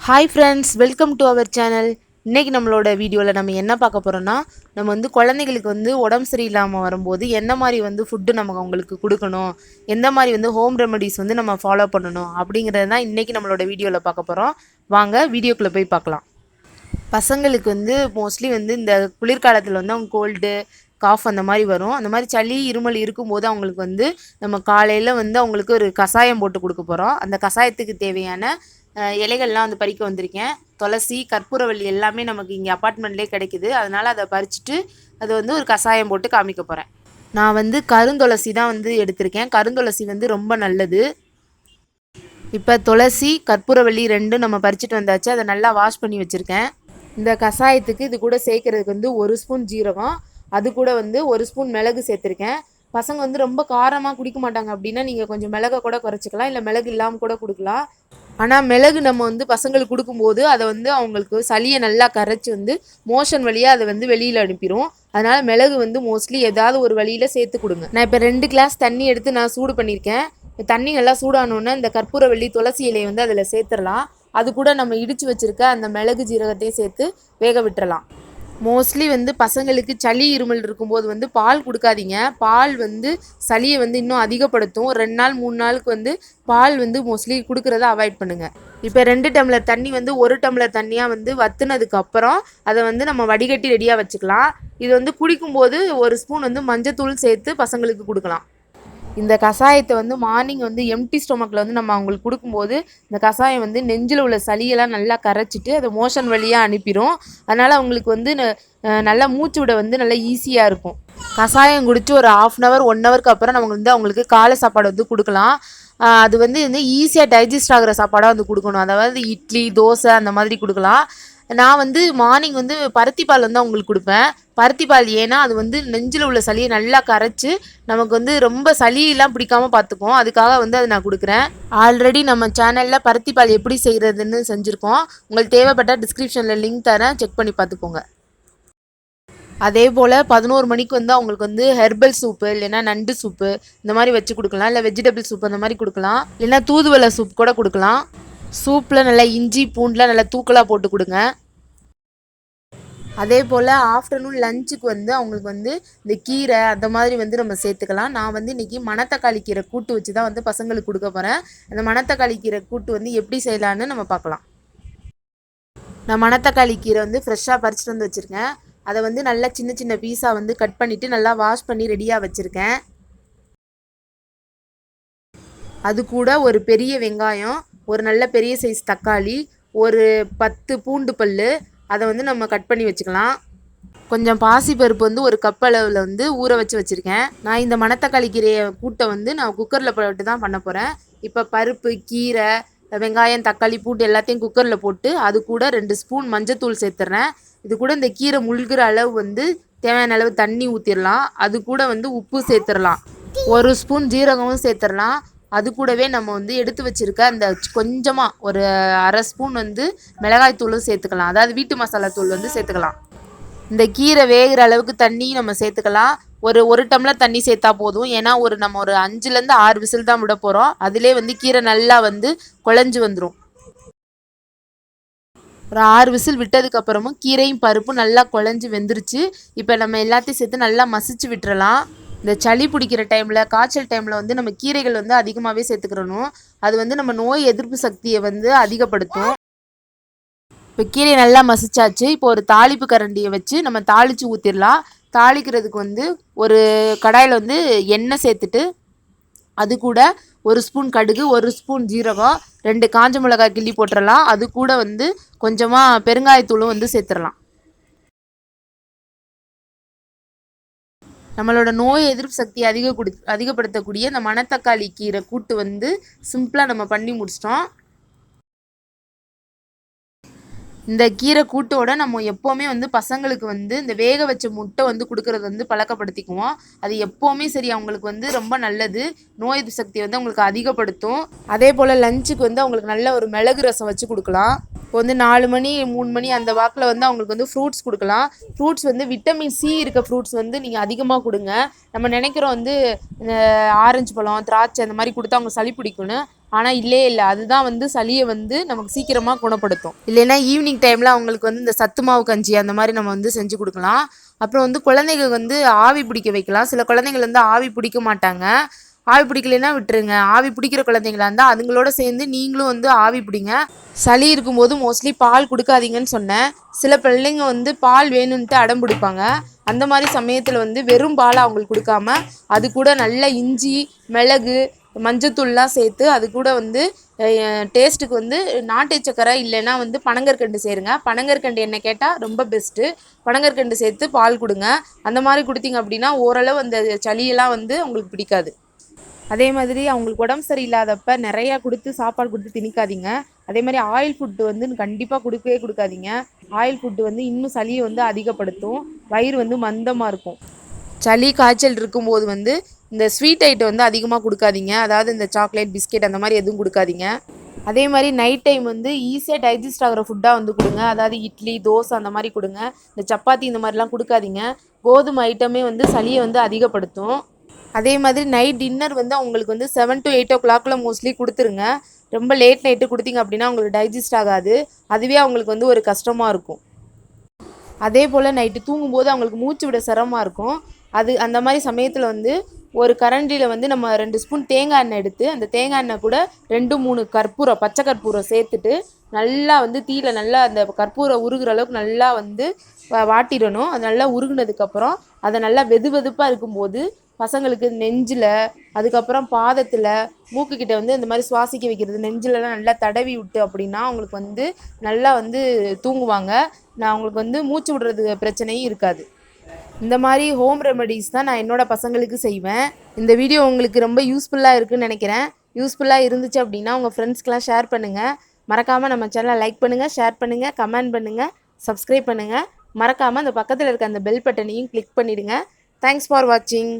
Hi friends, welcome to our channel. இன்றைக்கி நம்மளோட வீடியோவில் நம்ம என்ன பார்க்க போகிறோன்னா, நம்ம வந்து குழந்தைங்களுக்கு வந்து உடம்பு சரியில்லாமல் வரும்போது எந்த மாதிரி வந்து ஃபுட்டு நம்ம அவங்களுக்கு கொடுக்கணும், எந்த மாதிரி வந்து ஹோம் ரெமெடிஸ் வந்து நம்ம ஃபாலோ பண்ணணும் அப்படிங்கிறது தான் இன்றைக்கி நம்மளோட வீடியோவில் பார்க்க போகிறோம். வாங்க வீடியோக்குள்ளே போய் பார்க்கலாம். பசங்களுக்கு வந்து மோஸ்ட்லி வந்து இந்த குளிர்காலத்தில் வந்து அவங்க கோல்டு காஃப் அந்த மாதிரி வரும். அந்த மாதிரி சளி இருமல் இருக்கும்போது அவங்களுக்கு வந்து நம்ம காலையில் வந்து அவங்களுக்கு ஒரு கஷாயம் போட்டு கொடுக்க போகிறோம். அந்த கஷாயத்துக்கு தேவையான இலைகள்லாம் வந்து பறிக்க வந்திருக்கேன். துளசி, கற்பூரவள்ளி எல்லாமே நமக்கு இங்கே அப்பார்ட்மெண்ட்லேயே கிடைக்குது. அதனால் அதை பறிச்சுட்டு அதை வந்து ஒரு கஷாயம் போட்டு காமிக்க போகிறேன். நான் வந்து கருந்துளசி தான் வந்து எடுத்திருக்கேன். கருந்துளசி வந்து ரொம்ப நல்லது. இப்போ துளசி, கற்பூரவள்ளி ரெண்டும் நம்ம பறிச்சுட்டு வந்தாச்சு. அதை நல்லா வாஷ் பண்ணி வச்சுருக்கேன். இந்த கஷாயத்துக்கு இது கூட சேர்க்குறதுக்கு வந்து 1 ஸ்பூன் ஜீரகம், அது கூட வந்து 1 ஸ்பூன் மிளகு சேர்த்துருக்கேன். பசங்க வந்து ரொம்ப காரமாக குடிக்க மாட்டாங்க அப்படின்னா நீங்கள் கொஞ்சம் மிளகை கூட குறைச்சிக்கலாம், இல்லை மிளகு இல்லாமல் கூட கொடுக்கலாம். ஆனால் மிளகு நம்ம வந்து பசங்களுக்கு கொடுக்கும்போது அதை வந்து அவங்களுக்கு சளியை நல்லா கரைச்சி வந்து மோஷன் வழியாக அதை வந்து வெளியில் அனுப்பிடும். அதனால் மிளகு வந்து மோஸ்ட்லி ஏதாவது ஒரு வழியில் சேர்த்து கொடுங்க. நான் இப்போ 2 கிளாஸ் தண்ணி எடுத்து நான் சூடு பண்ணியிருக்கேன். தண்ணி நல்லா சூடானோன்னே இந்த கற்பூரவள்ளி, துளசி இலையை வந்து அதில் சேர்த்துடலாம். அது கூட நம்ம இடித்து வச்சுருக்க அந்த மிளகு ஜீரகத்தையும் சேர்த்து வேக விட்டுறலாம். மோஸ்ட்லி வந்து பசங்களுக்கு சளி இருமல் இருக்கும்போது வந்து பால் கொடுக்காதீங்க. பால் வந்து சளியை வந்து இன்னும் அதிகப்படுத்தும். 2 நாள் 3 நாளுக்கு வந்து பால் வந்து மோஸ்ட்லி கொடுக்குறத அவாய்ட் பண்ணுங்கள். இப்போ 2 டம்ளர் தண்ணி வந்து 1 டம்ளர் தண்ணியாக வந்து வற்றுனதுக்கப்புறம் அதை வந்து நம்ம வடிகட்டி ரெடியாக வச்சுக்கலாம். இது வந்து குடிக்கும்போது 1 ஸ்பூன் வந்து மஞ்சத்தூள் சேர்த்து பசங்களுக்கு கொடுக்கலாம். இந்த கஷாயத்தை வந்து மார்னிங் வந்து எம்டி ஸ்டொமக்கில் வந்து நம்ம அவங்களுக்கு கொடுக்கும்போது இந்த கஷாயம் வந்து நெஞ்சில் உள்ள சளியெல்லாம் நல்லா கரைச்சிட்டு அதை மோஷன் வழியாக அனுப்பிடும். அதனால் அவங்களுக்கு வந்து நல்லா மூச்சு விட வந்து நல்லா ஈஸியாக இருக்கும். கஷாயம் குடித்து ஒரு 1/2 hour 1 hourக்கு அப்புறம் நம்ம வந்து அவங்களுக்கு காலை சாப்பாடு வந்து கொடுக்கலாம். அது வந்து ஈஸியாக டைஜஸ்ட் ஆகிற சாப்பாடாக வந்து கொடுக்கணும். அதாவது இட்லி, தோசை அந்த மாதிரி கொடுக்கலாம். நான் வந்து மார்னிங் வந்து பருத்தி பால் வந்து அவங்களுக்கு கொடுப்பேன். பருத்தி பால் ஏன்னா அது வந்து நெஞ்சில் உள்ள சளியை நல்லா கரைச்சி நமக்கு வந்து ரொம்ப சளியெல்லாம் பிடிக்காமல் பார்த்துக்கும். அதுக்காக வந்து அதை நான் கொடுக்குறேன். ஆல்ரெடி நம்ம சேனலில் பருத்தி பால் எப்படி செய்கிறதுன்னு செஞ்சுருக்கோம். உங்களுக்கு தேவைப்பட்ட டிஸ்கிரிப்ஷனில் லிங்க் தரேன், செக் பண்ணி பார்த்துக்கோங்க. அதே போல் 11 மணிக்கு வந்து அவங்களுக்கு வந்து ஹெர்பல் சூப்பு, இல்லைன்னா நண்டு சூப்பு இந்த மாதிரி வச்சு கொடுக்கலாம். இல்லை வெஜிடபிள் சூப் அந்த மாதிரி கொடுக்கலாம். இல்லைன்னா தூதுவளை சூப் கூட கொடுக்கலாம். சூப்பில் நல்லா இஞ்சி பூண்டுலாம் நல்லா தூக்கலாக போட்டு கொடுங்க. அதே போல் ஆஃப்டர்நூன் லஞ்சுக்கு வந்து அவங்களுக்கு வந்து இந்த கீரை அந்த மாதிரி வந்து நம்ம சேர்த்துக்கலாம். நான் வந்து இன்றைக்கி மணத்தக்காளி கீரை கூட்டு வச்சு தான் வந்து பசங்களுக்கு கொடுக்க போகிறேன். அந்த மணத்தக்காளி கீரை கூட்டு வந்து எப்படி செய்யலான்னு நம்ம பார்க்கலாம். நான் மணத்தக்காளி கீரை வந்து ஃப்ரெஷ்ஷாக பறிச்சுட்டு வந்து வச்சுருக்கேன். அதை வந்து நல்லா சின்ன சின்ன பீஸாக வந்து கட் பண்ணிவிட்டு நல்லா வாஷ் பண்ணி ரெடியாக வச்சுருக்கேன். அது கூட ஒரு பெரிய வெங்காயம், ஒரு நல்ல பெரிய சைஸ் தக்காளி, ஒரு 10 பூண்டு பல், அதை வந்து நம்ம கட் பண்ணி வச்சுக்கலாம். கொஞ்சம் பாசிப்பருப்பு வந்து ஒரு கப் அளவில் வந்து ஊற வச்சுருக்கேன். நான் இந்த மணத்தக்காளி கீரையை கூட்டை வந்து நான் குக்கரில் போட்டு தான் பண்ண போகிறேன். இப்போ பருப்பு, கீரை, வெங்காயம், தக்காளி, பூண்டு எல்லாத்தையும் குக்கரில் போட்டு அது கூட 2 ஸ்பூன் மஞ்சத்தூள் சேர்த்துறேன். இது கூட இந்த கீரை முழுகிற அளவு வந்து தேவையான அளவு தண்ணி ஊற்றிடலாம். அது கூட வந்து உப்பு சேர்த்துடலாம். 1 ஸ்பூன் ஜீரகமும் சேர்த்துடலாம். அது கூடவே நம்ம வந்து எடுத்து வச்சுருக்க அந்த கொஞ்சமாக ஒரு 1/2 ஸ்பூன் வந்து மிளகாய் தூளும் சேர்த்துக்கலாம். அதாவது வீட்டு மசாலா தூள் வந்து சேர்த்துக்கலாம். இந்த கீரை வேகிற அளவுக்கு தண்ணி நம்ம சேர்த்துக்கலாம். ஒரு டம்ளர் தண்ணி சேர்த்தா போதும். ஏன்னா நம்ம ஒரு 5லேருந்து 6 விசில் தான் விட போகிறோம். அதிலே வந்து கீரை நல்லா வந்து குழஞ்சி வந்துடும். ஒரு 6 விசில் விட்டதுக்கப்புறமும் கீரையும் பருப்பும் நல்லா குழஞ்சி வெந்துருச்சு. இப்போ நம்ம எல்லாத்தையும் சேர்த்து நல்லா மசிச்சு விட்டுறலாம். இந்த சளி பிடிக்கிற டைமில், காய்ச்சல் டைமில் வந்து நம்ம கீரைகள் வந்து அதிகமாகவே சேர்த்துக்கிறணும். அது வந்து நம்ம நோய் எதிர்ப்பு சக்தியை வந்து அதிகப்படுத்தும். இப்போ கீரையை நல்லா மசிச்சாச்சு. இப்போ ஒரு தாளிப்பு கரண்டியை வச்சு நம்ம தாளித்து ஊற்றிடலாம். தாளிக்கிறதுக்கு வந்து ஒரு கடாயில் வந்து எண்ணெய் சேர்த்துட்டு அது கூட 1 ஸ்பூன் கடுகு, 1 ஸ்பூன் ஜீரகம், 2 காஞ்ச மிளகாய் கிள்ளி போட்டுடலாம். அது கூட வந்து கொஞ்சமாக பெருங்காயத்தூளும் வந்து சேர்த்துடலாம். நம்மளோட நோய் எதிர்ப்பு சக்தி அதிகப்படுத்தக்கூடிய இந்த மணத்தக்காளி கீரை கூட்டு வந்து சிம்பிளாக நம்ம பண்ணி முடிச்சிட்டோம். இந்த கீரை கூட்டோட நம்ம எப்போவுமே வந்து பசங்களுக்கு வந்து இந்த வேக வச்ச முட்டை வந்து கொடுக்கறது வந்து பழக்கப்படுத்திக்குவோம். அது எப்போவுமே சரி அவங்களுக்கு வந்து ரொம்ப நல்லது. நோய் எதிர்ப்பு சக்தியை வந்து அவங்களுக்கு அதிகப்படுத்தும். அதே போல் லஞ்சுக்கு வந்து அவங்களுக்கு நல்ல ஒரு மிளகு ரசம் வச்சு கொடுக்கலாம். இப்போ வந்து 4 மணி 3 மணி அந்த வாக்கில் வந்து அவங்களுக்கு வந்து ஃப்ரூட்ஸ் கொடுக்கலாம். ஃப்ரூட்ஸ் வந்து விட்டமின் சி இருக்க ஃப்ரூட்ஸ் வந்து நீங்கள் அதிகமாக கொடுங்க. நம்ம நினைக்கிறோம் வந்து ஆரஞ்சு பழம், திராட்சை அந்த மாதிரி கொடுத்தா அவங்க சளி பிடிக்கும்னு. ஆனால் இல்லவே இல்லை, அதுதான் வந்து சளியை வந்து நமக்கு சீக்கிரமாக குணப்படுத்தும். இல்லைன்னா ஈவினிங் டைமில் அவங்களுக்கு வந்து இந்த சத்து மாவு கஞ்சி அந்த மாதிரி நம்ம வந்து செஞ்சு கொடுக்கலாம். அப்புறம் வந்து குழந்தைகள் வந்து ஆவி பிடிக்க வைக்கலாம். சில குழந்தைகள் வந்து ஆவி பிடிக்க மாட்டாங்க. ஆவி பிடிக்கலைன்னா விட்டுருங்க. ஆவி பிடிக்கிற குழந்தைங்களா இருந்தால் அதுங்களோட சேர்ந்து நீங்களும் வந்து ஆவி பிடிங்க. சளி இருக்கும்போது மோஸ்ட்லி பால் கொடுக்காதீங்கன்னு சொன்னேன். சில பிள்ளைங்க வந்து பால் வேணும்ன்ட்டு அடம் பிடிப்பாங்க. அந்த மாதிரி சமயத்தில் வந்து வெறும் பாலை அவங்களுக்கு கொடுக்காம அது கூட நல்ல இஞ்சி, மிளகு, மஞ்சத்தூள்லாம் சேர்த்து அது கூட வந்து டேஸ்ட்டுக்கு வந்து நாட்டு சக்கரை இல்லைன்னா வந்து பனங்கற்கண்டு சேருங்க. பனங்கற்கண்டு என்ன கேட்டால் ரொம்ப பெஸ்ட்டு. பனங்கற்கண்டு சேர்த்து பால் கொடுங்க. அந்த மாதிரி கொடுத்தீங்க அப்படின்னா ஓரளவு அந்த சளியெல்லாம் வந்து உங்களுக்கு பிடிக்காது. அதே மாதிரி அவங்களுக்கு உடம்பு சரியில்லாதப்ப நிறையா கொடுத்து சாப்பாடு கொடுத்து திணிக்காதீங்க. அதே மாதிரி ஆயில் ஃபுட்டு வந்து கண்டிப்பாக கொடுக்கவே கொடுக்காதீங்க. ஆயில் ஃபுட்டு வந்து இன்னும் சளியை வந்து அதிகப்படுத்தும். வயிறு வந்து மந்தமாக இருக்கும். சளி காய்ச்சல் இருக்கும்போது வந்து இந்த ஸ்வீட் ஐட்டம் வந்து அதிகமாக கொடுக்காதீங்க. அதாவது இந்த சாக்லேட், பிஸ்கெட் அந்த மாதிரி எதுவும் கொடுக்காதீங்க. அதே மாதிரி நைட் டைம் வந்து ஈஸியாக டைஜஸ்ட் ஆகிற ஃபுட்டாக வந்து கொடுங்க. அதாவது இட்லி, தோசை அந்த மாதிரி கொடுங்க. இந்த சப்பாத்தி இந்த மாதிரிலாம் கொடுக்காதீங்க. கோதுமை ஐட்டமே வந்து சளியை வந்து அதிகப்படுத்தும். அதே மாதிரி நைட் டின்னர் வந்து அவங்களுக்கு வந்து 7 to 8 o'clock மோஸ்ட்லி கொடுத்துருங்க. ரொம்ப லேட் நைட்டு கொடுத்தீங்க அப்படின்னா அவங்களுக்கு டைஜஸ்ட் ஆகாது. அதுவே அவங்களுக்கு வந்து ஒரு கஷ்டமாக இருக்கும். அதே போல் நைட்டு தூங்கும்போது அவங்களுக்கு மூச்சு விட சிரமமாக இருக்கும். அந்த மாதிரி சமயத்தில் வந்து ஒரு கரண்டியில் வந்து நம்ம 2 ஸ்பூன் தேங்காய் எண்ணெய் எடுத்து அந்த தேங்காய் எண்ணெய் கூட 2 3 கற்பூரம், பச்சை கற்பூரம் சேர்த்துட்டு நல்லா வந்து தீயில நல்லா அந்த கற்பூரம் உருகுற அளவுக்கு நல்லா வந்து வாட்டிடணும். அது நல்லா உருகுனதுக்கப்புறம் அதை நல்லா வெது வெதுப்பாக இருக்கும்போது பசங்களுக்கு நெஞ்சில், அதுக்கப்புறம் பாதத்தில், மூக்குக்கிட்ட வந்து இந்த மாதிரி சுவாசிக்க வைக்கிறது, நெஞ்சிலலாம் நல்லா தடவி விட்டு அப்படின்னா அவங்களுக்கு வந்து நல்லா வந்து தூங்குவாங்க. நான் அவங்களுக்கு வந்து மூச்சு விடுறது பிரச்சனையும் இருக்காது. இந்த மாதிரி ஹோம் ரெமெடிஸ் தான் நான் என்னோடய பசங்களுக்கு செய்வேன். இந்த வீடியோ உங்களுக்கு ரொம்ப யூஸ்ஃபுல்லாக இருக்குதுன்னு நினைக்கிறேன். யூஸ்ஃபுல்லாக இருந்துச்சு அப்படின்னா உங்கள் ஃப்ரெண்ட்ஸ்க்கெலாம் ஷேர் பண்ணுங்கள். மறக்காமல் நம்ம சேனலை லைக் பண்ணுங்கள், ஷேர் பண்ணுங்கள், கமெண்ட் பண்ணுங்கள், சப்ஸ்கிரைப் பண்ணுங்கள். மறக்காமல் அந்த பக்கத்தில் இருக்க அந்த பெல் பட்டனையும் கிளிக் பண்ணிவிடுங்க. தேங்க்ஸ் ஃபார் வாட்சிங்.